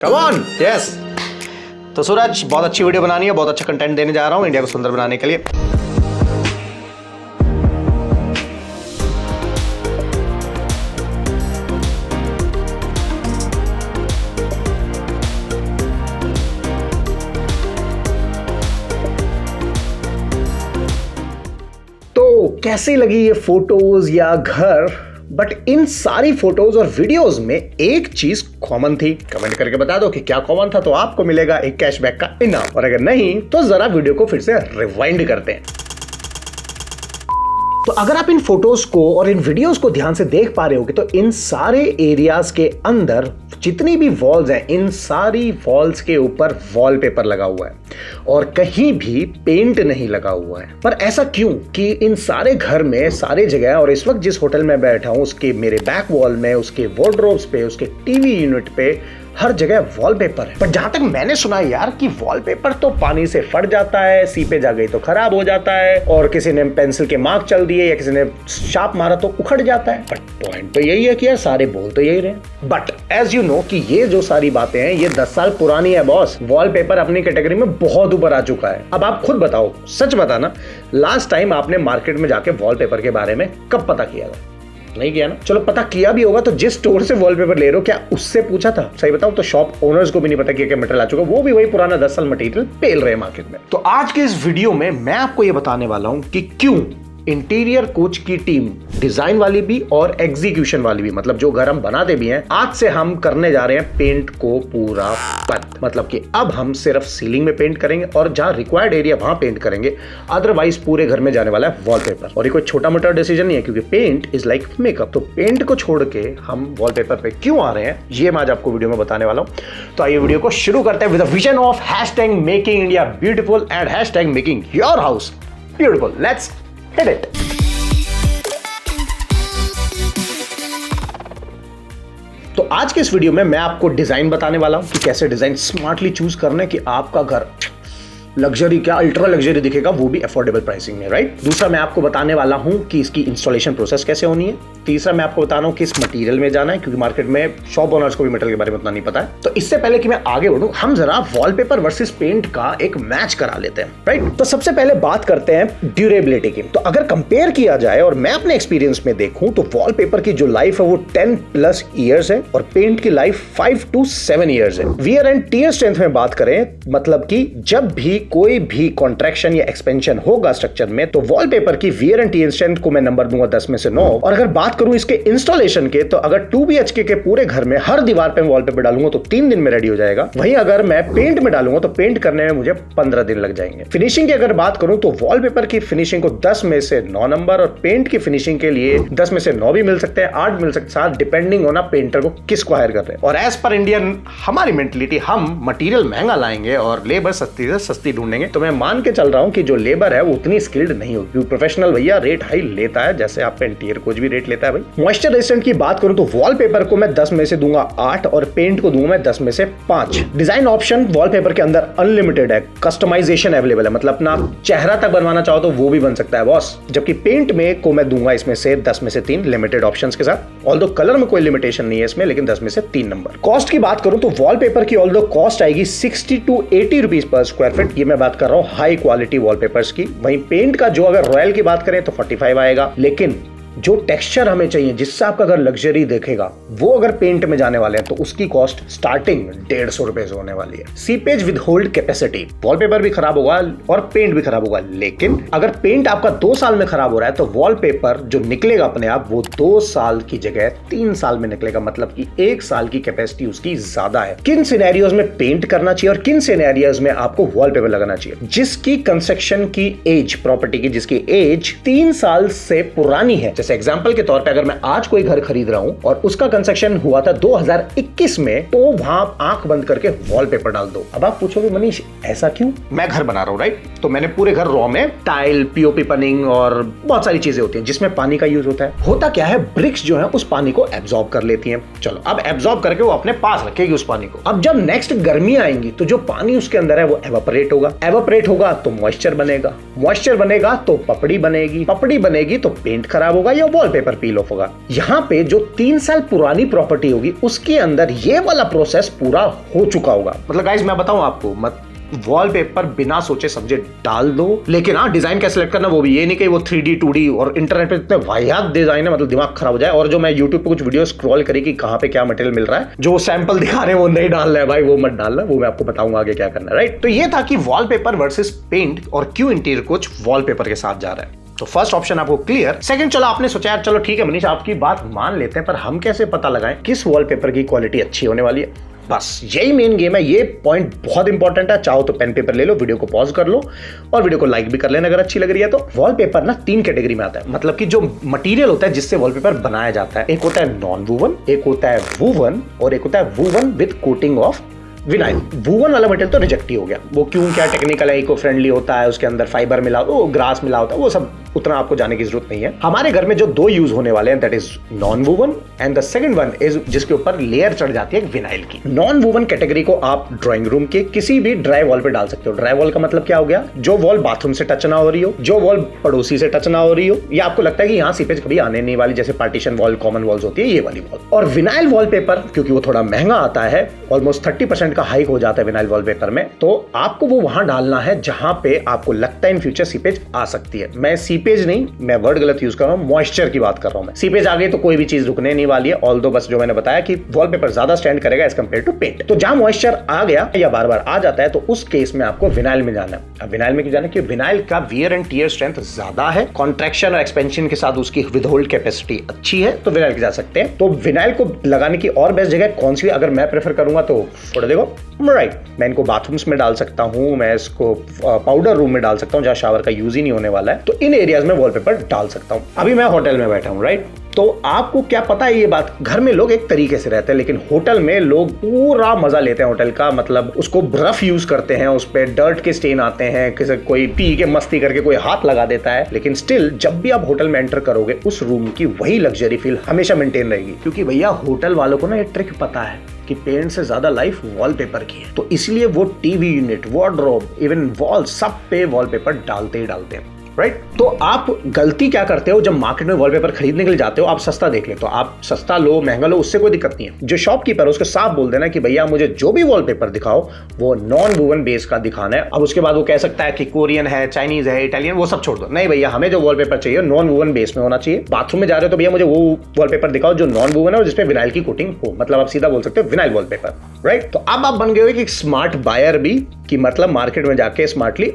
Come on yes. तो सूरज, बहुत अच्छी वीडियो बनानी है, बहुत अच्छा कंटेंट देने जा रहा हूं इंडिया को सुंदर बनाने के लिए। तो कैसी लगी ये फोटोज या घर? बट इन सारी फोटोज और वीडियोस में एक चीज कॉमन थी। कमेंट करके बता दो कि क्या कॉमन था, तो आपको मिलेगा एक कैशबैक का इनाम, और अगर नहीं तो जरा वीडियो को फिर से रिवाइंड करते हैं। तो अगर आप इन फोटोज को और इन वीडियोस को ध्यान से देख पा रहे होगे तो इन सारे एरियाज के अंदर जितनी भी वॉल्स हैं, इन सारी वॉल्स के ऊपर वॉलपेपर लगा हुआ है और कहीं भी पेंट नहीं लगा हुआ है। पर ऐसा क्यों कि इन सारे घर में सारे जगह, और इस वक्त जिस होटल में बैठा हूं उसके मेरे बैक वॉल में, उसके वार्डरोब्स पे, उसके टीवी यूनिट पे हर जगह वॉलपेपर है। पर जहां तक मैंने सुना है यार कि वॉलपेपर तो पानी से फट जाता है, सीपेज आ गई तो खराब हो जाता है, और किसी ने पेंसिल के मार्क चल दिए या किसी ने शार्प मारा तो उखड़ जाता है। बट पॉइंट तो यही है कि यार सारे बोल तो यही रहे। बट एज यू नो कि ये जो सारी बातें हैं ये 10 साल पुरानी है बॉस। वॉलपेपर अपनी कैटेगरी में बहुत ऊपर आ चुका है। अब आप खुद बताओ, सच बताना, लास्ट टाइम आपने मार्केट में जाके वॉलपेपर के बारे में कब पता किया था? नहीं किया ना? चलो पता किया भी होगा तो जिस स्टोर से वॉलपेपर ले रहे हो क्या उससे पूछा था? सही बताओ तो शॉप ओनर्स को भी नहीं पता कि क्या मटेरियल आ चुका, वो भी वही पुराना 10 साल मटेरियल पेल रहे हैं मार्केट में। तो आज के इस वीडियो में मैं आपको ये बताने वाला हूं कि क्यों इंटीरियर कोच की टीम, डिजाइन वाली भी और एग्जीक्यूशन वाली भी, मतलब जो घर हम बनाते भी हैं, आज से हम करने जा रहे हैं पेंट को पूरा बंद। मतलब कि अब हम सिर्फ सीलिंग में पेंट करेंगे और जहां रिक्वायर्ड एरिया वहां पेंट करेंगे, अदरवाइज पूरे घर में जाने वाला है वॉलपेपर। और ये कोई छोटा मोटा डिसीजन नहीं है क्योंकि पेंट इज लाइक मेकअप। तो पेंट को छोड़ के हम वॉलपेपर पे क्यों आ रहे हैं ये मैं आज आपको वीडियो में बताने वाला हूं। तो आइए वीडियो को शुरू करते हैं with the vision of hashtag making India beautiful and hashtag making your house beautiful. Let's hit it. तो आज के इस वीडियो में मैं आपको डिजाइन बताने वाला हूं कि कैसे डिजाइन स्मार्टली चूज करने कि आपका घर लग्जरी क्या अल्ट्रा लग्जरी दिखेगा, वो भी अफोर्डेबल प्राइसिंग में, राइट। दूसरा मैं आपको बताने वाला हूं कि इसकी इंस्टॉलेशन प्रोसेस कैसे होनी है। तीसरा मैं आपको बताना हूं किस मटेरियल में जाना है क्योंकि मार्केट में शॉप ओनर्स को भी मटेरियल के बारे में उतना नहीं पता है। तो इससे पहले कि मैं आगे बढ़ूं, हम जरा वॉलपेपर वर्सेस पेंट का एक मैच करा लेते हैं, राइट। तो सबसे पहले बात करते हैं ड्यूरेबिलिटी की। तो अगर कंपेयर किया जाए और मैं अपने एक्सपीरियंस में देखूं तो वॉलपेपर की जो लाइफ है वो 10+ ईयर्स है और पेंट की लाइफ 5 to 7 ईयर्स है। वियर एंड टियर स्ट्रेंथ में बात करें, मतलब कि जब भी कोई भी कॉन्ट्रैक्शन या एक्सपेंशन होगा स्ट्रक्चर में तो वॉलपेपर की वियर एंड टियर स्ट्रेंथ को मैं नंबर दूंगा 10 में से 9। और अगर बात करूं इसके इंस्टॉलेशन के, तो अगर 2 BHK के पूरे घर में हर दीवार पे वॉलपेपर डालूंगा तो 3 दिन में रेडी हो जाएगा। वहीं अगर मैं पेंट में डालूंगा तो पेंट करने में मुझे 15 दिन लग जाएंगे। फिनिशिंग की अगर बात करूं तो वॉलपेपर की फिनिशिंग को 10 में से 9 नंबर, और पेंट की फिनिशिंग के लिए 10 में से 9 भी मिल सकते हैं, 8 मिल सकते हैं, डिपेंडिंग ऑन पेंटर को किसको हायर कर रहे हैं। और एज पर इंडियन हमारी मेंटलिटी, हम मटेरियल महंगा लाएंगे और लेबर सस्ती से सस्ती ढूंढेंगे। तो मैं मान के चल रहा हूं कि जो लेबर है वो उतनी स्किल्ड नहीं होगी क्योंकि प्रोफेशनल भैया रेट हाई लेता है, जैसे आपका इंटीरियर कोच भी रेट लेता है भाई। मॉइस्चर रेजिस्टेंट की बात करूं तो वॉलपेपर को मैं 10 में से दूंगा 8 और पेंट को दूंगा मैं 10 में से 5। डिजाइन ऑप्शन वॉलपेपर के अंदर अनलिमिटेड है, कस्टमाइजेशन अवेलेबल है, मतलब अपना चेहरा तक बनवाना चाहो तो वो भी बन सकता है बॉस। जबकि पेंट में को मैं दूंगा इसमें से 10 में से 3 लिमिटेड ऑप्शंस के साथ। ऑल्दो कलर में कोई लिमिटेशन नहीं है इसमें, लेकिन 10 में से 3 नंबर। कॉस्ट की बात करूं तो वॉलपेपर की ऑल्दो कॉस्ट आएगी 60 to 80 rupees per square feet. ये मैं बात कर रहा हूं हाई क्वालिटी वॉलपेपर्स की। वहीं पेंट का जो अगर रॉयल की बात करें तो 45 आएगा, लेकिन जो टेक्सचर हमें चाहिए जिससे आपका घर लग्जरी देखेगा वो अगर पेंट में जाने वाले हैं तो उसकी कॉस्ट स्टार्टिंग 150 रुपए से होने वाली है। Seepage with hold capacity, wallpaper भी खराब होगा और पेंट भी खराब होगा, लेकिन अगर पेंट आपका 2 साल में खराब हो रहा है तो वॉलपेपर जो निकलेगा अपने आप वो 2 साल की जगह 3 साल में निकलेगा, मतलब कि 1 साल की कैपेसिटी उसकी ज्यादा है। किन सिनेरियोज में पेंट करना चाहिए और किन सिनेरियोज में आपको वॉलपेपर लगाना चाहिए? जिसकी कंस्ट्रक्शन की एज, प्रॉपर्टी की जिसकी एज 3 साल से पुरानी है, जैसे एग्जांपल के तौर पे अगर मैं आज कोई घर खरीद रहा हूं और उसका कंस्ट्रक्शन हुआ था 2021 में, तो वहां आंख बंद करके वॉलपेपर डाल दो। अब आप पूछोगे मनीष ऐसा क्यों? मैं घर बना रहा हूं, राइट, तो मैंने पूरे घर रॉ में टाइल, पीओपी पनिंग और बहुत सारी चीजें होती हैं जिसमें पानी का यूज होता है। होता क्या है, ब्रिक्स जो है उस पानी को एब्जॉर्ब कर लेती हैं। चलो अब एब्जॉर्ब करके वो अपने पास रखेगी उस पानी को। अब जब नेक्स्ट गर्मी आएंगी तो जो पानी उसके अंदर है वो एवापोरेट होगा, एवापोरेट होगा तो मॉइस्चर बनेगा, मॉइस्चर बनेगा तो पपड़ी बनेगी, पपड़ी बनेगी तो पेंट खराब होगा, होगा या वॉलपेपर पील ऑफ होगा। यहाँ पे जो 3 साल पुरानी प्रॉपर्टी होगी उसके अंदर ये वाला प्रोसेस पूरा हो चुका होगा। मतलब गाइस मैं बताऊं आपको, मत वॉलपेपर बिना सोचे समझे डाल दो, लेकिन हाँ डिजाइन कैसे सेलेक्ट करना वो भी, ये नहीं कि वो 3D 2D और इंटरनेट पे इतने वाहियात डिजाइन है मतलब दिमाग खराब हो जाए। और जो मैं यूट्यूब पे कुछ वीडियो स्क्रॉल करी कि कहाँ पे क्या मटेरियल मिल रहा है, जो सैंपल दिखा रहे हैं वो नहीं डालना है भाई, वो मत डालना, वो मैं आपको बताऊंगा आगे क्या करना है, राइट। तो ये था कि वॉलपेपर वर्सेस पेंट और क्यों इंटीरियर कुछ वॉलपेपर के साथ जा रहा है। तो फर्स्ट ऑप्शन आपको क्लियर। सेकंड, चलो आपने सोचा यार चलो ठीक है मनीष आपकी बात मान लेते हैं, पर हम कैसे पता लगाएं किस वॉलपेपर की क्वालिटी अच्छी होने वाली है। बस यही मेन गेम है, ये पॉइंट बहुत इंपॉर्टेंट है। चाहो तो पेन पेपर ले लो, वीडियो को पॉज कर लो और वीडियो को लाइक भी कर लेना अगर अच्छी लग रही है तो। वॉलपेपर ना 3 कैटेगरी में आता है, मतलब कि जो मटेरियल होता है जिससे वॉलपेपर बनाया जाता है, एक होता है नॉन वूवन, एक होता है वूवन और एक होता है woven with coating of vinyl. Woven वाला मटेरियल तो रिजेक्ट ही हो गया, वो क्यों क्या टेक्निकल है, इको फ्रेंडली होता है, उसके अंदर फाइबर मिला हो, ग्रास मिला होता है, वो सब उतना आपको जाने की जरूरत नहीं है। हमारे घर में जो 2 यूज होने वाले हैं that is non woven and the second one is जिसके ऊपर लेयर चढ़ जाती है विनाइल की। नॉन वूवन कैटेगरी को आप ड्राइंग रूम के किसी भी ड्राई वॉल पे डाल सकते हो। ड्राई वॉल का मतलब क्या हो गया, जो वॉल बाथरूम से टच ना हो रही हो, जो वॉल पड़ोसी से टच ना हो रही हो, या आपको लगता है कि यहाँ सीपेज कभी आने नहीं वाली, जैसे पार्टीशन वॉल कॉमन वॉल्स होती है ये वाली वॉल। और विनाइल वॉलपेपर क्योंकि वो थोड़ा महंगा आता है, ऑलमोस्ट 30% का हाइक हो जाता है विनाइल वॉलपेपर में, तो आपको वो वहां डालना है जहां पे आपको लगता है इन फ्यूचर सीपेज आ सकती है। मैं सीपेज नहीं, मैं वर्ड गलत यूज कर रहा हूं, मॉइस्चर की बात कर रहा हूं मैं। सीपेज आ गई तो कोई भी चीज रुकने नहीं वाली है, ऑल्दो बस जो मैंने बताया कि वॉलपेपर ज्यादा स्टैंड करेगा एज कंपेयर टू पेंट। तो जहां मॉइस्चर आ गया या बार बार आ जाता है तो उस केस में आपको विनाइल में जाना है। अब विनाइल में क्यों जाना है, कि विनाइल का वियर एंड टियर स्ट्रेंथ ज्यादा है, कॉन्ट्रैक्शन और एक्सपेंशन के साथ उसकी विदहोल्ड कैपेसिटी अच्छी है, तो विनाइल के जा सकते हैं। तो विनाइल को लगाने की और बेस्ट जगह कौन सी, अगर मैं प्रेफर करूंगा तो थोड़ा देखो राइट, मैं इनको बाथरूम्स में डाल सकता हूं, मैं इसको पाउडर रूम में डाल सकता हूं जहां शावर का यूज ही नहीं होने वाला है, तो इन एरियाज में वॉलपेपर डाल सकता हूं। अभी मैं होटल में बैठा हूं राइट, तो आपको क्या पता है ये बात, घर में लोग एक तरीके से रहते हैं लेकिन होटल में लोग पूरा मजा लेते हैं होटल का, मतलब उसको रफ यूज करते हैं, उस पे डर्ट के स्टेन आते हैं, किसी कोई पी के मस्ती करके कोई हाथ लगा देता है, लेकिन स्टिल जब भी आप होटल में एंटर करोगे उस रूम की वही लग्जरी फील हमेशा मेंटेन रहेगी, क्योंकि भैया होटल वालों को ना ये ट्रिक पता है कि पेंट से ज्यादा लाइफ वॉलपेपर की है, तो इसलिए वो TV unit, wardrobe, even wall, सब पे वॉलपेपर डालते ही डालते हैं राइट। तो आप गलती क्या करते हो, जब मार्केट में वॉलपेपर खरीदने के लिए जाते हो आप सस्ता देख ले, तो आप सस्ता लो महंगा लो उससे कोई दिक्कत नहीं है। जो शॉपकीपर है उसको साफ बोल देना कि भैया मुझे जो भी वॉलपेपर दिखाओ वो नॉन वूवन बेस का दिखाना है। अब उसके बाद वो कह सकता है कि कोरियन है, चाइनीज है, इटालियन, वो सब छोड़ दो, नहीं भैया हमें जो वॉलपेपर चाहिए नॉन वूवन बेस में होना चाहिए। बाथरूम में जा रहे हो तो भैया मुझे वो वॉलपेपर दिखाओ जो नॉन वूवन है और जिसपे विनाइल की कोटिंग हो, मतलब आप सीधा बोल सकते हो विनाइल वॉलपेपर राइट। तो अब आप बन गए हो कि स्मार्ट बायर भी, कि मतलब मार्केट में जाके स्मार्टली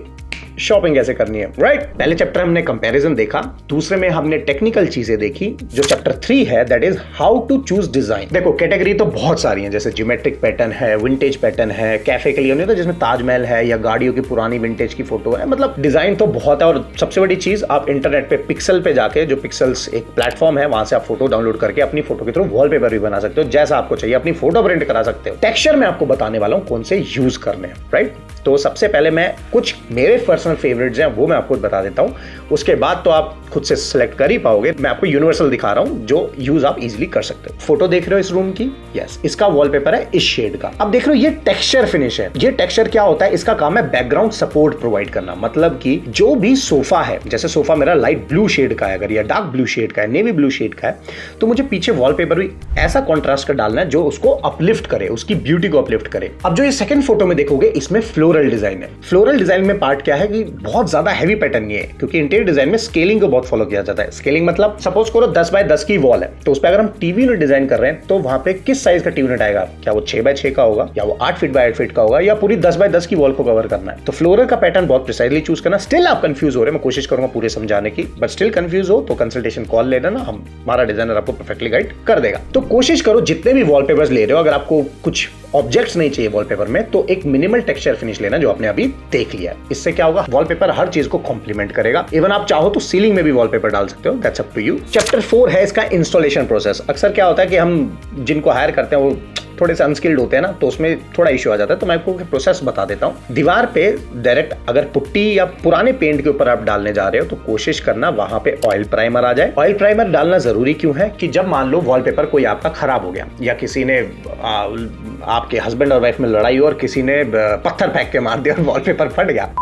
शॉपिंग कैसे करनी है राइट। पहले चैप्टर हमने कंपैरिजन देखा, दूसरे में हमने टेक्निकल चीजें देखी। जो चैप्टर 3 है that is how to choose design. देखो कैटेगरी तो बहुत सारी हैं, जैसे ज्योमेट्रिक पैटर्न है, विंटेज पैटर्न है, कैफे के लिए नहीं होता जिसमें ताजमहल है या गाड़ियों की पुरानी विंटेज की फोटो है, मतलब डिजाइन तो बहुत है। और सबसे बड़ी चीज आप इंटरनेट पे पिक्सल पे जाके, जो पिक्सल्स एक प्लेटफॉर्म है, वहां से आप फोटो डाउनलोड करके अपनी फोटो के थ्रू वॉलपेपर भी बना सकते हो जैसा आपको चाहिए, अपनी फोटो प्रिंट करा सकते हो। टेक्सचर में आपको बताने वाला हूं कौन से यूज करने हैं राइट। तो सबसे पहले मैं कुछ मेरे पर्सनल फेवरेट्स हैं वो मैं आपको बता देता हूं, उसके बाद तो आप खुद से सिलेक्ट कर ही पाओगे। मैं आपको यूनिवर्सल दिखा रहा हूं जो यूज आप इजीली कर सकते हो। फोटो देख रहे हो इस रूम की, यस, इसका वॉलपेपर है इस शेड का। अब देख रहे हो ये टेक्सचर फिनिश है। ये टेक्सचर क्या होता है, इसका काम है बैकग्राउंड सपोर्ट प्रोवाइड करना, मतलब कि जो भी सोफा है, जैसे सोफा मेरा लाइट ब्लू शेड का है अगर, या डार्क ब्लू शेड का है, नेवी ब्लू शेड का है, तो मुझे पीछे वॉलपेपर भी ऐसा कॉन्ट्रास्ट कर डालना है जो उसको अपलिफ्ट करे, उसकी ब्यूटी को अपलिफ्ट करे। अब जो ये सेकंड फोटो में देखोगे इसमें फ्लोरल डिजाइन है। फ्लोरल डिजाइन में पार्ट क्या है कि बहुत ज्यादा हैवी पैटर्न नहीं है, क्योंकि इंटीरियर डिजाइन में स्केलिंग को बहुत फॉलो किया जाता है। स्केलिंग मतलब सपोज करो 10 बाय 10 की वॉल है, तो उस पर अगर हम टीवी यूनिट डिजाइन कर रहे हैं तो वहां पे किस साइज का टीवी यूनिट आएगा, क्या वो 6 बाय 6 का होगा, या वो 8 फीट बाय 8 फीट का होगा, या पूरी 10 बाय 10 की वॉल को कवर करना है। तो फ्लोरल का पैटर्न बहुत प्रिसाइजली चूज करना। स्टिल आप कंफ्यूज हो रहे हैं, मैं कोशिश करूंगा पूरे समझाने की, बट स्टिल कंफ्यूज हो तो कंसल्टेशन कॉल लेना ना, हमारा डिजाइनर आपको परफेक्टली गाइड कर देगा। तो कोशिश करो जितने भी वॉलपेपर्स ले रहे हो, अगर आपको कुछ ऑब्जेक्ट्स नहीं चाहिए वॉलपेपर में, तो एक मिनिमल टेक्सचर फिनिश लेना जो आपने अभी देख लिया है। इससे क्या होगा, वॉलपेपर हर चीज को कॉम्प्लीमेंट करेगा। इवन आप चाहो तो सीलिंग में भी वॉलपेपर डाल सकते हो, that's up to you. Chapter 4 है इसका इंस्टॉलेशन प्रोसेस। अक्सर क्या होता है कि हम जिनको हायर करते हैं वो थोड़े से अनस्किल्ड होते हैं ना, तो उसमें थोड़ा इश्यू आ जाता है। तो मैं आपको प्रोसेस बता देता हूँ। दीवार पे डायरेक्ट अगर पुट्टी या पुराने पेंट के ऊपर आप डालने जा रहे हो तो कोशिश करना वहां पे ऑयल प्राइमर आ जाए। ऑयल प्राइमर डालना जरूरी क्यों है कि जब मान लो वॉलपेपर कोई आपका खराब हो गया, या किसी ने आपके हस्बैंड और वाइफ में लड़ाई हो और किसी ने पत्थर फेंक के मार दिया और वॉलपेपर फट गया,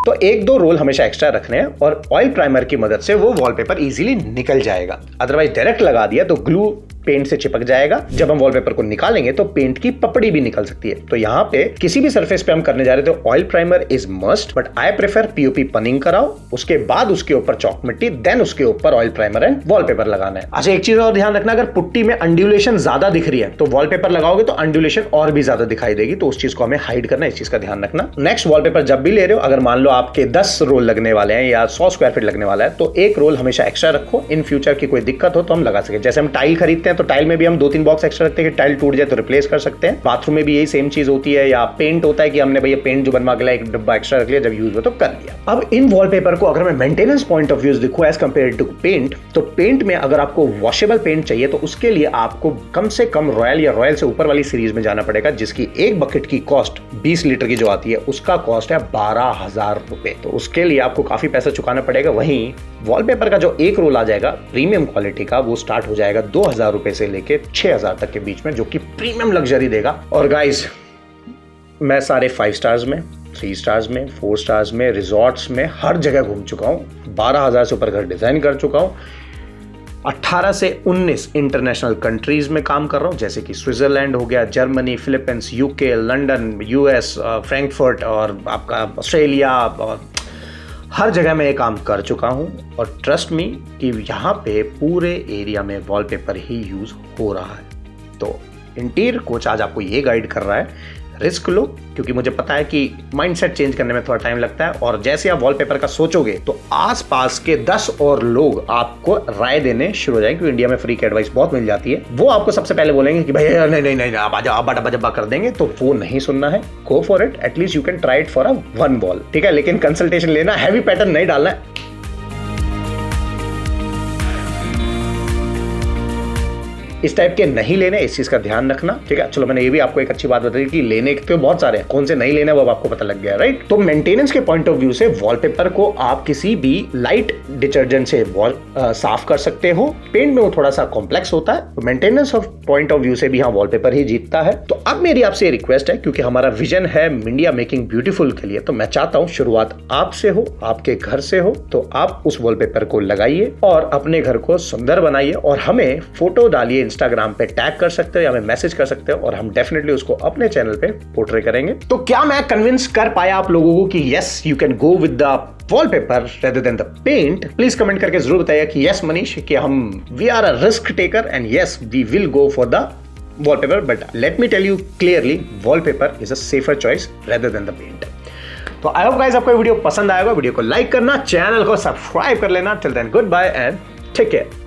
तो 1-2 रोल हमेशा एक्स्ट्रा रखने हैं और ऑयल प्राइमर की मदद से वो वॉलपेपर इजीली निकल जाएगा। अदरवाइज डायरेक्ट लगा दिया तो ग्लू पेंट से चिपक जाएगा। जब हम वॉलपेपर को निकालेंगे तो पेंट की पपड़ी भी निकल सकती है। तो यहाँ पे किसी भी सरफेस पे हम करने जा रहे थे oil primer is must, but I prefer POP पनिंग कराओ, उसके बाद उसके ऊपर चॉक मिट्टी, देन उसके ऊपर ऑयल प्राइमर एंड वॉलपेपर लगाना है। अच्छा, एक चीज और ध्यान रखना, अगर पुट्टी में अंड्यूलेशन ज्यादा दिख रही है तो वॉलपेपर लगाओगे तो अंड्यूलेशन और भी ज्यादा दिखाई देगी, तो उस चीज को हमें हाइड करना है, इस चीज का ध्यान रखना। नेक्स्ट, वॉलपेपर जब भी ले रहे हो, अगर मान लो आपके 10 रोल लगने वाले हैं या 100 स्क्वायर फीट लगने वाला है तो 1 रोल हमेशा एक्स्ट्रा रखो। इन फ्यूचर की कोई दिक्कत हो तो हम लगा सके। जैसे हम टाइल खरीदते हैं तो टाइल में भी हम 2-3 बॉक्स एक्स्ट्रा रखते हैं कि टाइल टूट जाए तो रिप्लेस कर सकते हैं। बाथरूम में भी यही सेम चीज होती है, या पेंट होता है कि हमने भैया पेंट जो बनवा के लाया एक डब्बा एक्स्ट्रा रख लिया, जब यूज हो तो कर लिया। अब इन वॉलपेपर को अगर मैं मेंटेनेंस पॉइंट ऑफ व्यू देखूं एज कंपेयर टू पेंट, तो पेंट में अगर आपको वॉशेबल पेंट चाहिए तो उसके लिए आपको कम से कम रॉयल या रॉयल से ऊपर वाली सीरीज में जाना पड़ेगा, जिसकी एक बकेट की कॉस्ट 20 लीटर की जो आती है उसका कॉस्ट है 12,000 रुपए। तो उसके लिए आपको काफी पैसा चुकाना पड़ेगा। वहीं वॉलपेपर का जो एक रोल आ जाएगा प्रीमियम क्वालिटी का, वो स्टार्ट हो जाएगा 2,000 रुपए से लेके 6,000 तक के बीच में, जो कि प्रीमियम लग्जरी देगा। और गाइस, मैं सारे 5 स्टार्स में, 3 स्टार्स में, 4 स्टार्स में, रिजॉर्ट्स में हर जगह घूम चुका हूँ। 12,000 से ऊपर घर डिजाइन कर चुका हूँ। 18 से 19 इंटरनेशनल कंट्रीज में काम कर रहा हूँ, जैसे कि स्विट्जरलैंड हो गया, Germany, Philippines, UK, London, US, Frankfurt और आपका ऑस्ट्रेलिया, और हर जगह मैं ये काम कर चुका हूँ। और ट्रस्ट मी कि यहाँ पे पूरे एरिया में वॉलपेपर ही यूज हो रहा है। तो इंटीरियर कोच आज आपको ये गाइड कर रहा है, रिस्क लो, क्योंकि मुझे पता है कि माइंडसेट चेंज करने में थोड़ा टाइम लगता है। और जैसे आप वॉलपेपर का सोचोगे तो आसपास के 10 और लोग आपको राय देने शुरू हो जाएंगे, क्योंकि इंडिया में फ्री की एडवाइस बहुत मिल जाती है। वो आपको सबसे पहले बोलेंगे कि भाई नहीं नहीं नहीं आप आजा अब्बा डब्बा जब्बा कर देंगे, तो वो नहीं सुनना है। Go for it, at least you can try it for a 1 wall, ठीक है। लेकिन कंसल्टेशन लेना, हैवी पैटर्न नहीं डालना है। इस टाइप के नहीं लेने, इस चीज का ध्यान रखना, ठीक है। चलो, मैंने ये भी आपको एक अच्छी बात बताई कि लेने के तो बहुत सारे हैं, कौन से नहीं लेने वो अब आपको पता लग गया, राइट। तो मेंटेनेंस के पॉइंट ऑफ व्यू से वॉलपेपर को आप किसी भी लाइट डिटर्जेंट से साफ कर सकते हो। पेंट में वो थोड़ा सा कॉम्प्लेक्स होता है, तो maintenance of point of view से भी हाँ वॉलपेपर ही जीतता है। तो अब मेरी आपसे रिक्वेस्ट है, क्योंकि हमारा विजन है इंडिया मेकिंग ब्यूटीफुल के लिए, तो मैं चाहता हूँ शुरुआत आपसे हो, आपके घर से हो। तो आप उस वॉलपेपर को लगाइए और अपने घर को सुंदर बनाइए, और हमें फोटो डालिए, इंस्टाग्राम पे टैग कर सकते हो या हमें मैसेज कर सकते हो, और हम डेफिनेटली उसको अपने चैनल पे पोर्ट्रे करेंगे। तो क्या मैं कन्विंस कर पाया आप लोगों को कि yes you can go with the wallpaper rather than the paint? Please comment करके जरूर बताइए कि यस मनीष, कि हम we are a risk taker and yes we will go for the wallpaper, but let me tell you clearly, wallpaper is a safer choice rather than the paint. तो I hope guys आपको video पसंद आएगा। Video को like करना, channel को subscribe कर लेना। Till then goodbye and take care.